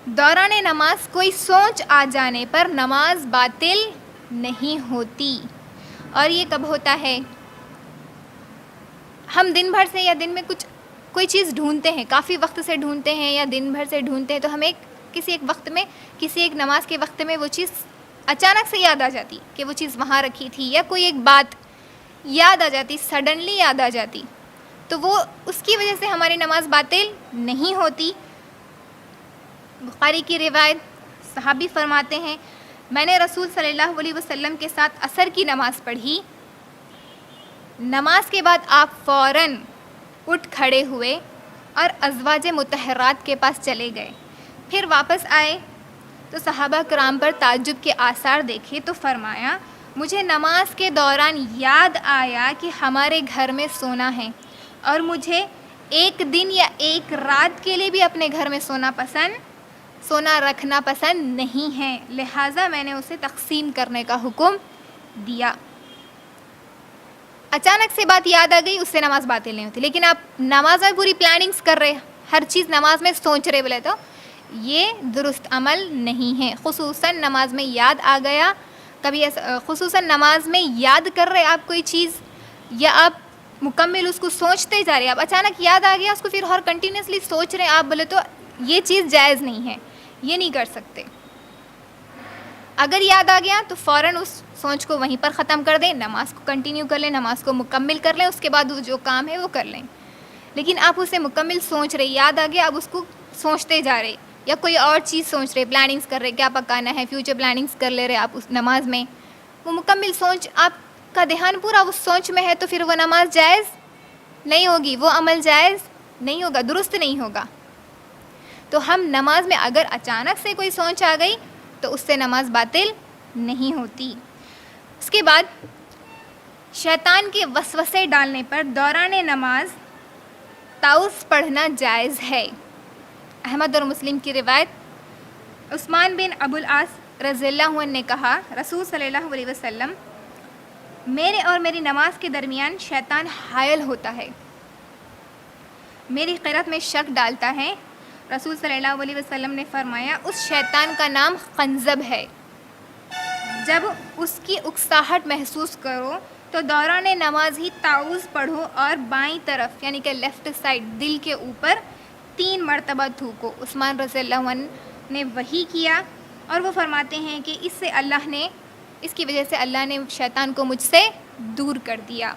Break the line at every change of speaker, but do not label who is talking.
دوران نماز کوئی سوچ آ جانے پر نماز باطل نہیں ہوتی. اور یہ کب ہوتا ہے؟ ہم دن بھر سے یا دن میں کوئی چیز ڈھونڈتے ہیں، کافی وقت سے ڈھونڈتے ہیں یا دن بھر سے ڈھونڈتے ہیں، تو ہمیں کسی ایک وقت میں، کسی ایک نماز کے وقت میں وہ چیز اچانک سے یاد آ جاتی کہ وہ چیز وہاں رکھی تھی، یا کوئی ایک بات یاد آ جاتی، سڈنلی یاد آ جاتی، تو وہ اس کی وجہ سے ہماری نماز باطل نہیں ہوتی. بخاری کی روایت، صحابی فرماتے ہیں میں نے رسول صلی اللہ علیہ وسلم کے ساتھ عصر کی نماز پڑھی. نماز کے بعد آپ فوراً اٹھ کھڑے ہوئے اور ازواج مطہرات کے پاس چلے گئے. پھر واپس آئے تو صحابہ کرام پر تعجب کے آثار دیکھے تو فرمایا مجھے نماز کے دوران یاد آیا کہ ہمارے گھر میں سونا ہے اور مجھے ایک دن یا ایک رات کے لیے بھی اپنے گھر میں سونا رکھنا پسند نہیں ہے، لہٰذا میں نے اسے تقسیم کرنے کا حکم دیا. اچانک سے بات یاد آ گئی، اس سے نماز باطل نہیں ہوتی. لیکن آپ نماز میں پوری پلاننگز کر رہے، ہر چیز نماز میں سوچ رہے بولے تو یہ درست عمل نہیں ہے. خصوصاً نماز میں یاد آ گیا، کبھی خصوصاً نماز میں یاد کر رہے آپ کوئی چیز، یا آپ مکمل اس کو سوچتے جا رہے، آپ اچانک یاد آ گیا اس کو پھر اور کنٹینیوسلی سوچ رہے آپ بولے تو یہ چیز جائز نہیں ہے، یہ نہیں کر سکتے. اگر یاد آ گیا تو فوراً اس سوچ کو وہیں پر ختم کر دیں، نماز کو کنٹینیو کر لیں، نماز کو مکمل کر لیں، اس کے بعد وہ جو کام ہے وہ کر لیں. لیکن آپ اسے مکمل سوچ رہے، یاد آ گیا، آپ اس کو سوچتے جا رہے، یا کوئی اور چیز سوچ رہے، پلاننگز کر رہے، کیا پکانا ہے، فیوچر پلاننگز کر لے رہے آپ اس نماز میں، وہ مکمل سوچ، آپ کا دھیان پورا اس سوچ میں ہے، تو پھر وہ نماز جائز نہیں ہوگی، وہ عمل جائز نہیں ہوگا، درست نہیں ہوگا. تو ہم نماز میں اگر اچانک سے کوئی سوچ آ گئی تو اس سے نماز باطل نہیں ہوتی. اس کے بعد شیطان کے وسوسے ڈالنے پر دوران نماز تعوذ پڑھنا جائز ہے. احمد اور مسلم کی روایت، عثمان بن ابو العاص رضی اللہ عنہ نے کہا رسول صلی اللہ علیہ وسلم میرے اور میری نماز کے درمیان شیطان حائل ہوتا ہے، میری قرأت میں شک ڈالتا ہے. رسول صلی اللہ علیہ وسلم نے فرمایا اس شیطان کا نام خنزب ہے. جب اس کی اکساہٹ محسوس کرو تو دوران نماز ہی تعوذ پڑھو اور بائیں طرف یعنی کہ لیفٹ سائڈ دل کے اوپر 3 مرتبہ تھوکو. عثمان رضی اللہ عنہ نے وہی کیا اور وہ فرماتے ہیں کہ اس کی وجہ سے اللہ نے شیطان کو مجھ سے دور کر دیا.